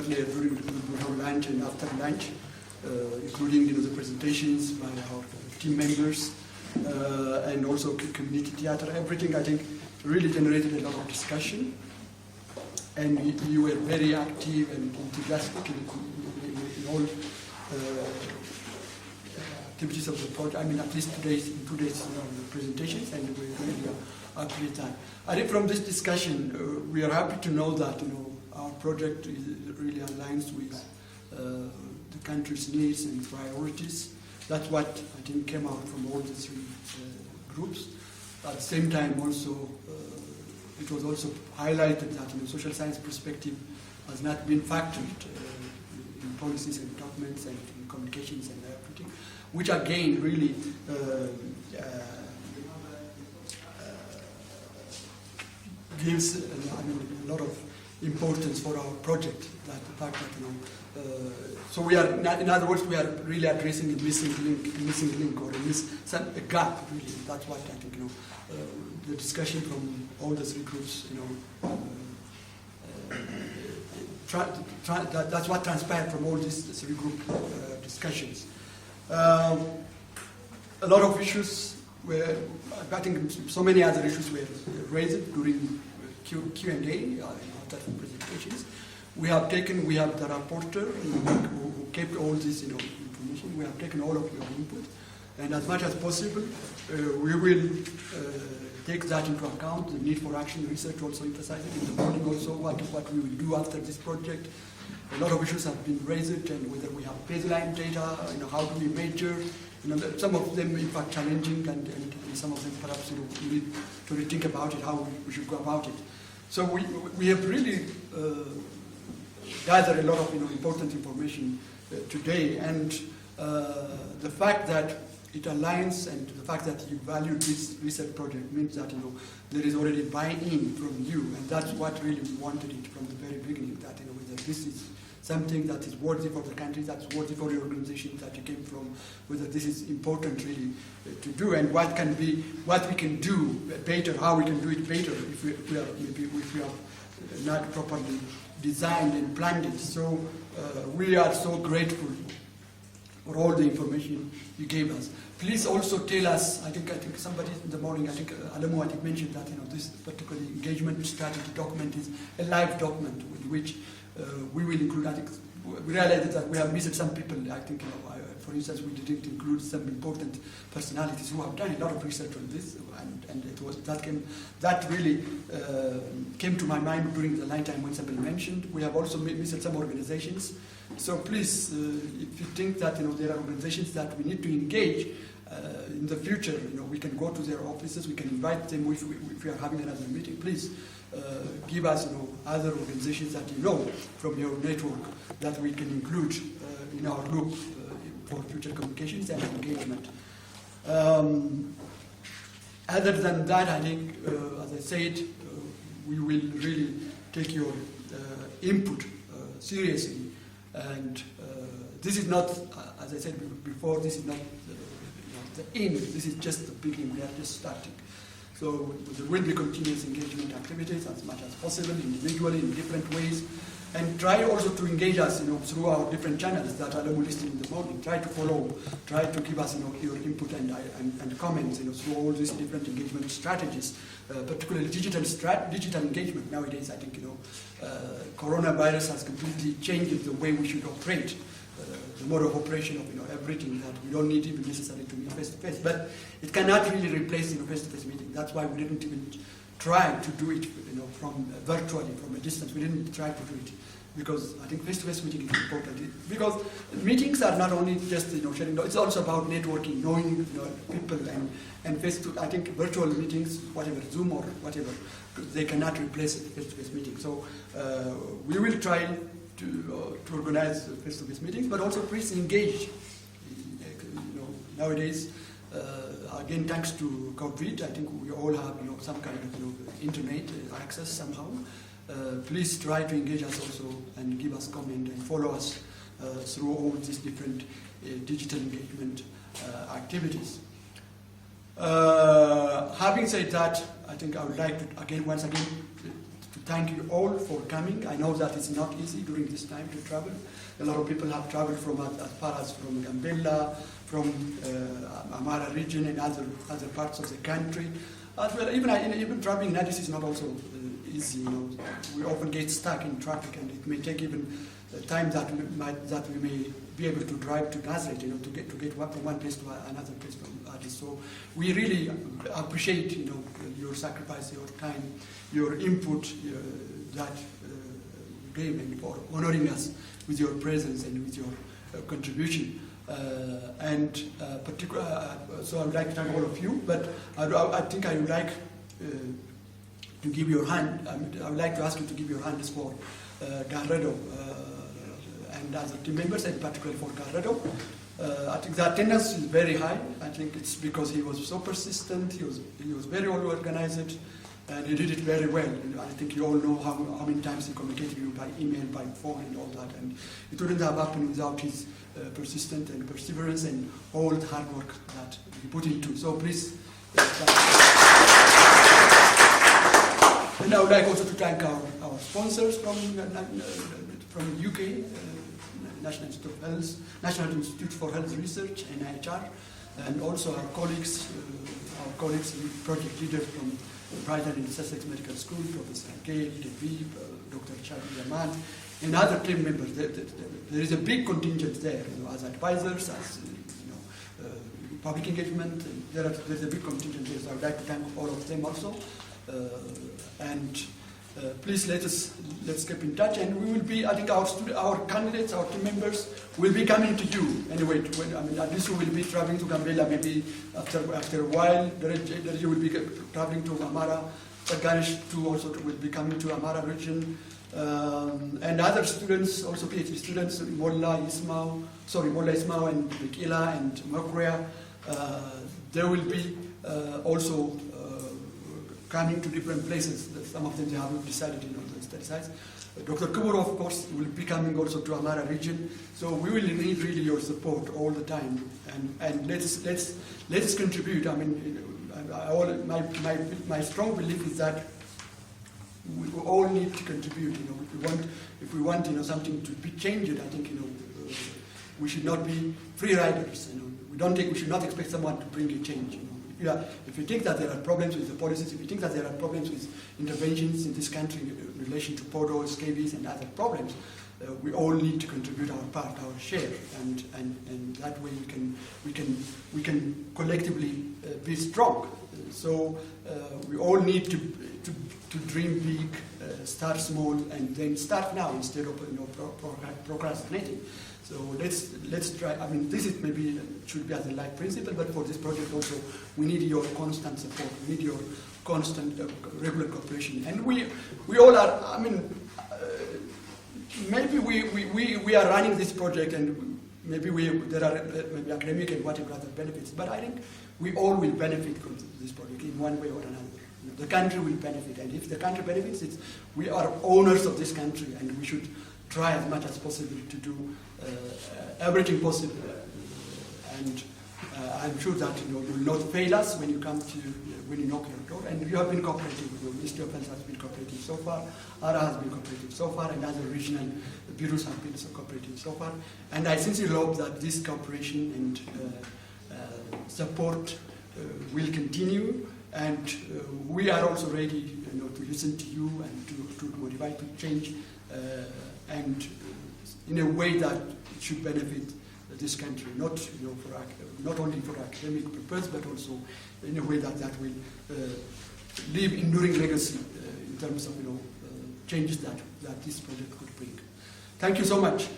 there before lunch and after lunch, including the presentations by our team members and also community theater. Everything, I think, really generated a lot of discussion. And you were very active and enthusiastic in all activities of the project. I mean, at least in today's presentations, and we really appreciate that. I think from this discussion, we are happy to know that our project really aligns with the country's needs and priorities. That's what I think came out from all the three groups. At the same time, also it was also highlighted that social science perspective has not been factored in policies and documents and in communications and everything, which again really gives a lot of importance for our project. That the fact that so we are, in other words, we are really addressing a missing link or a gap. Really, that's what I think the discussion from all the three groups. That's what transpired from all these three group discussions. A lot of issues were, I think, so many other issues were raised during Q&A after the presentations. We have the rapporteur who kept all this information. We have taken all of your input, and as much as possible, we will take that into account. The need for action research also emphasized in the morning. Also, what we will do after this project. A lot of issues have been raised, and whether we have baseline data, how do we measure? Some of them, in fact, challenging, and some of them perhaps we need to rethink about it, how we should go about it. So we have really gathered a lot of important information today, and the fact that it aligns and the fact that you value this research project means that there is already buy-in from you, and that's what really we wanted it from the very beginning. That whether this is something that is worthy for the country, that's worthy for the organization that you came from, whether this is important really to do, and what we can do better, how we can do it better if we have not properly designed and planned it. So we are so grateful for all the information you gave us. Please also tell us, I think somebody in the morning, Alamu mentioned that this particular engagement strategy document is a live document with which we will include. I think we realized that we have missed some people. I think, for instance, we didn't include some important personalities who have done a lot of research on this, and it was that really came to my mind during the line time when somebody mentioned. We have also missed some organizations. So please, if you think that there are organizations that we need to engage in the future, we can go to their offices, we can invite them if we are having another meeting. Please give us other organizations that from your network that we can include in our group for future communications and engagement. Other than that, I think, as I said, we will really take your input seriously. And this is not, as I said before, this is not the end. This is just the beginning. We are just starting. So there will be continuous engagement activities as much as possible, individually, in different ways. And try also to engage us through our different channels that are listed in the morning. Try to follow, try to give us your input and comments through all these different engagement strategies, particularly digital engagement. Nowadays, I think coronavirus has completely changed the way we should operate, the mode of operation of everything, that we don't need even necessarily to meet face to face. But it cannot really replace face to face meeting. That's why we didn't even try to do it from virtually, from a distance. We didn't try to do it because I think face-to-face meeting is important. Because meetings are not only just sharing, it's also about networking, knowing people, and I think virtual meetings, whatever, Zoom or whatever, they cannot replace a face-to-face meeting. So we will try to organize face-to-face meetings, but also please engage. Nowadays, again, thanks to COVID, I think we all have some kind of internet access somehow. Please try to engage us also and give us comment and follow us through all these different digital engagement activities. Having said that, I think I would like to once again to thank you all for coming. I know that it's not easy during this time to travel. A lot of people have traveled from as far as from Gambella, from Amara region and other parts of the country. As well, even traveling in Addis is not also easy. We often get stuck in traffic, and it may take even time that we may be able to drive to Nazareth, to get from one place to another place from Addis. So we really appreciate, your sacrifice, your time, your input that you gave, and for honoring us with your presence and with your contribution. So I would like to thank all of you, but I think I would like to give your hand. I would like to ask you to give your hands for Garredo and other team members, and particularly for Garredo. I think the attendance is very high. I think it's because he was so persistent. He was very well organized, and he did it very well. I think you all know how many times he communicated with you by email, by phone, and all that. And it wouldn't have happened without his persistence and perseverance and all the hard work that he put into. So please. And I would like also to thank our sponsors from UK, National Institute for Health Research, NIHR, and also our colleagues, project leaders from Brighton and Sussex Medical School, Professor Gail, Devi, Dr. Charlie Yaman, and other team members. There is a big contingent there, as advisors, as public engagement. There's a big contingent there, so I would like to thank all of them also. Please let's keep in touch, and we will be. I think our candidates, our team members, will be coming to you anyway. At least we will be traveling to Gambella. Maybe after a while, you will be traveling to Amara. Ganesh too also will be coming to Amara region, and other students, also PhD students, Molla Ismail, and Mikila and Makria. They will be also coming to different places. Some of them they haven't decided, the study sites. Dr. Kuburo, of course, will be coming also to Amara region. So we will need really your support all the time, and let's contribute. My strong belief is that we all need to contribute. If we want something to be changed, I think we should not be free riders. We should not expect someone to bring a change. If you think that there are problems with the policies, if you think that there are problems with interventions in this country in relation to potholes, scabies, and other problems, we all need to contribute our part, our share, and that way we can collectively be strong. So we all need to dream big, start small, and then start now instead of procrastinating. So let's try. This is maybe should be as a life principle, but for this project also, we need your constant support. We need your constant, regular cooperation. And we all are. Maybe we are running this project, and maybe there are maybe academic and whatever other benefits. But I think we all will benefit from this project in one way or another. The country will benefit, and if the country benefits, we are owners of this country, and we should try as much as possible to do everything possible. And I'm sure that you will not fail us when you knock your door. And you have been cooperative. The Ministry of Health has been cooperative so far. ARA has been cooperative so far, and other regional bureaus have been so cooperative so far. And I sincerely hope that this cooperation and support will continue. And we are also ready, to listen to you and to motivate, to change, and in a way that it should benefit this country, not only for academic purpose, but also in a way that will leave enduring legacy in terms of changes that this project could bring. Thank you so much.